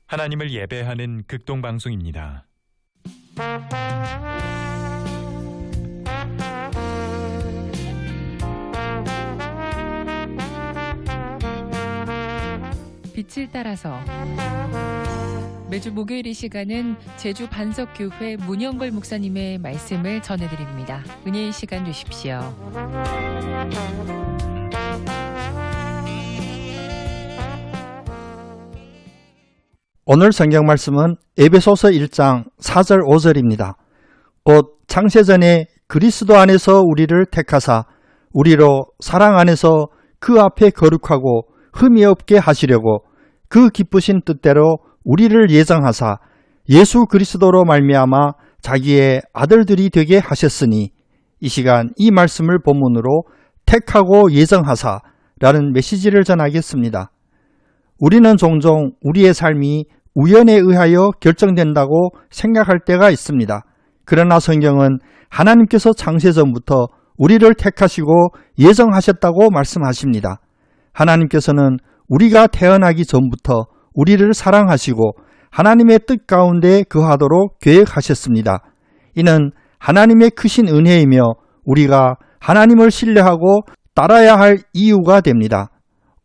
하나님을 예배하는 극동방송입니다. 빛을 따라서 매주 목요일 이 시간은 제주 반석교회 문영걸 목사님의 말씀을 전해드립니다. 은혜의 시간 되십시오. 오늘 성경 말씀은 에베소서 1장 4절 5절입니다. 곧 창세전에 그리스도 안에서 우리를 택하사 우리로 사랑 안에서 그 앞에 거룩하고 흠이 없게 하시려고 그 기쁘신 뜻대로 우리를 예정하사 예수 그리스도로 말미암아 자기의 아들들이 되게 하셨으니, 이 시간 이 말씀을 본문으로 택하고 예정하사 라는 메시지를 전하겠습니다. 우리는 종종 우리의 삶이 우연에 의하여 결정된다고 생각할 때가 있습니다. 그러나 성경은 하나님께서 창세전부터 우리를 택하시고 예정하셨다고 말씀하십니다. 하나님께서는 우리가 태어나기 전부터 우리를 사랑하시고 하나님의 뜻 가운데 거하도록 계획하셨습니다. 이는 하나님의 크신 은혜이며 우리가 하나님을 신뢰하고 따라야 할 이유가 됩니다.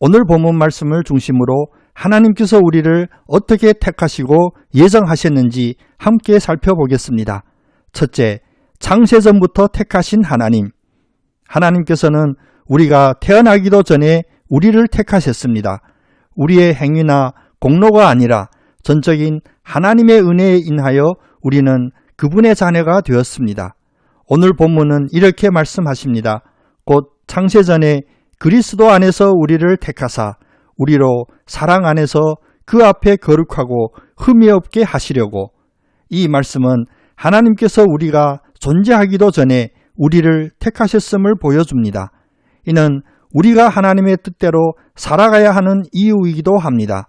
오늘 본문 말씀을 중심으로 하나님께서 우리를 어떻게 택하시고 예정하셨는지 함께 살펴보겠습니다. 첫째, 창세전부터 택하신 하나님. 하나님께서는 우리가 태어나기도 전에 우리를 택하셨습니다. 우리의 행위나 공로가 아니라 전적인 하나님의 은혜에 인하여 우리는 그분의 자녀가 되었습니다. 오늘 본문은 이렇게 말씀하십니다. 곧 창세전에 그리스도 안에서 우리를 택하사 우리로 사랑 안에서 그 앞에 거룩하고 흠이 없게 하시려고. 이 말씀은 하나님께서 우리가 존재하기도 전에 우리를 택하셨음을 보여줍니다. 이는 우리가 하나님의 뜻대로 살아가야 하는 이유이기도 합니다.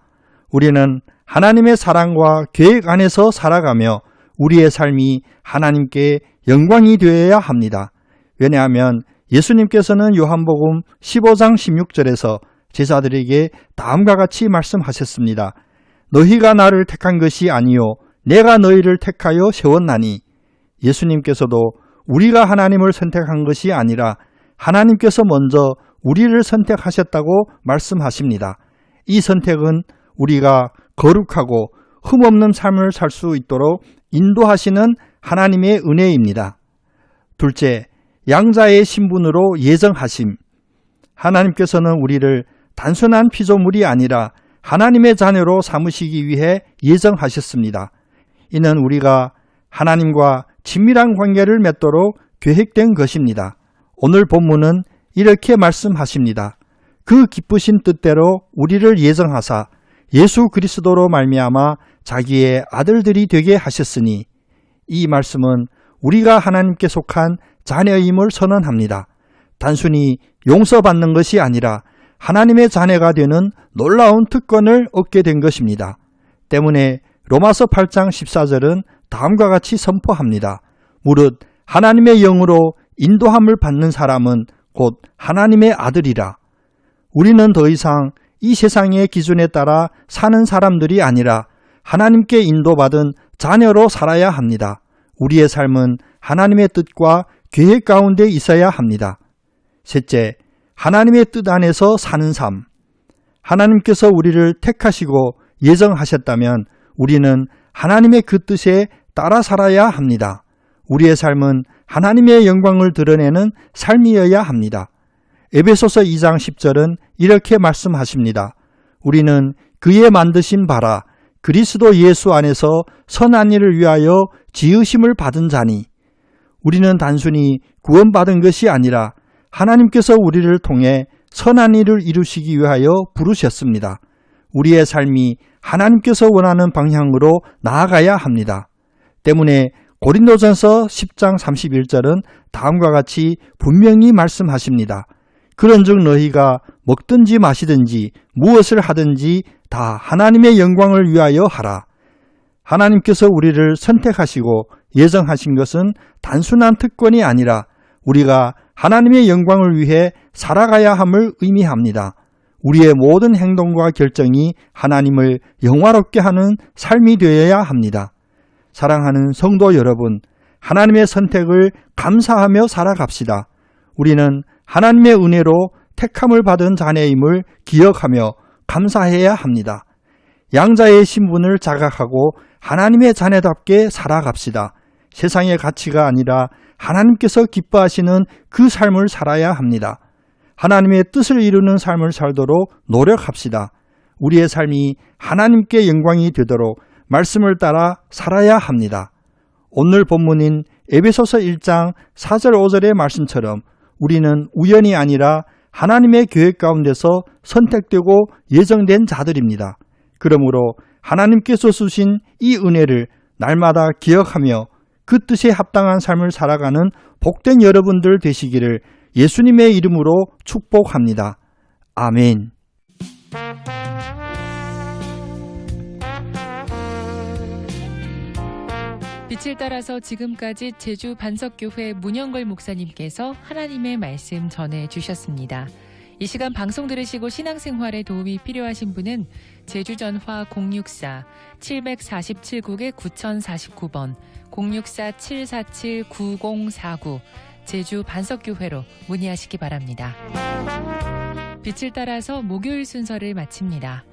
우리는 하나님의 사랑과 계획 안에서 살아가며 우리의 삶이 하나님께 영광이 되어야 합니다. 왜냐하면 예수님께서는 요한복음 15장 16절에서 제자들에게 다음과 같이 말씀하셨습니다. 너희가 나를 택한 것이 아니요 내가 너희를 택하여 세웠나니. 예수님께서도 우리가 하나님을 선택한 것이 아니라 하나님께서 먼저 우리를 선택하셨다고 말씀하십니다. 이 선택은 우리가 거룩하고 흠없는 삶을 살 수 있도록 인도하시는 하나님의 은혜입니다. 둘째, 양자의 신분으로 예정하심. 하나님께서는 우리를 단순한 피조물이 아니라 하나님의 자녀로 삼으시기 위해 예정하셨습니다. 이는 우리가 하나님과 친밀한 관계를 맺도록 계획된 것입니다. 오늘 본문은 이렇게 말씀하십니다. 그 기쁘신 뜻대로 우리를 예정하사 예수 그리스도로 말미암아 자기의 아들들이 되게 하셨으니. 이 말씀은 우리가 하나님께 속한 자녀임을 선언합니다. 단순히 용서받는 것이 아니라 하나님의 자녀가 되는 놀라운 특권을 얻게 된 것입니다. 때문에 로마서 8장 14절은 다음과 같이 선포합니다. 무릇 하나님의 영으로 인도함을 받는 사람은 곧 하나님의 아들이라. 우리는 더 이상 이 세상의 기준에 따라 사는 사람들이 아니라 하나님께 인도받은 자녀로 살아야 합니다. 우리의 삶은 하나님의 뜻과 계획 가운데 있어야 합니다. 셋째, 하나님의 뜻 안에서 사는 삶. 하나님께서 우리를 택하시고 예정하셨다면 우리는 하나님의 그 뜻에 따라 살아야 합니다. 우리의 삶은 하나님의 영광을 드러내는 삶이어야 합니다. 에베소서 2장 10절은 이렇게 말씀하십니다. 우리는 그의 만드신 바라 그리스도 예수 안에서 선한 일을 위하여 지으심을 받은 자니. 우리는 단순히 구원받은 것이 아니라 하나님께서 우리를 통해 선한 일을 이루시기 위하여 부르셨습니다. 우리의 삶이 하나님께서 원하는 방향으로 나아가야 합니다. 때문에 고린도전서 10장 31절은 다음과 같이 분명히 말씀하십니다. 그런즉 너희가 먹든지 마시든지 무엇을 하든지 다 하나님의 영광을 위하여 하라. 하나님께서 우리를 선택하시고 예정하신 것은 단순한 특권이 아니라 우리가 하나님의 영광을 위해 살아가야 함을 의미합니다. 우리의 모든 행동과 결정이 하나님을 영화롭게 하는 삶이 되어야 합니다. 사랑하는 성도 여러분, 하나님의 선택을 감사하며 살아갑시다. 우리는 하나님의 은혜로 택함을 받은 자녀임을 기억하며 감사해야 합니다. 양자의 신분을 자각하고 하나님의 자녀답게 살아갑시다. 세상의 가치가 아니라 하나님께서 기뻐하시는 그 삶을 살아야 합니다. 하나님의 뜻을 이루는 삶을 살도록 노력합시다. 우리의 삶이 하나님께 영광이 되도록 말씀을 따라 살아야 합니다. 오늘 본문인 에베소서 1장 4절 5절의 말씀처럼 우리는 우연이 아니라 하나님의 계획 가운데서 선택되고 예정된 자들입니다. 그러므로 하나님께서 주신 이 은혜를 날마다 기억하며 그 뜻에 합당한 삶을 살아가는 복된 여러분들 되시기를 예수님의 이름으로 축복합니다. 아멘. 빛을 따라서 지금까지 제주 반석교회 문영걸 목사님께서 하나님의 말씀 전해주셨습니다. 이 시간 방송 들으시고 신앙생활에 도움이 필요하신 분은 제주전화 064-747국에 9049번 064-747-9049 제주 반석교회로 문의하시기 바랍니다. 빛을 따라서 목요일 순서를 마칩니다.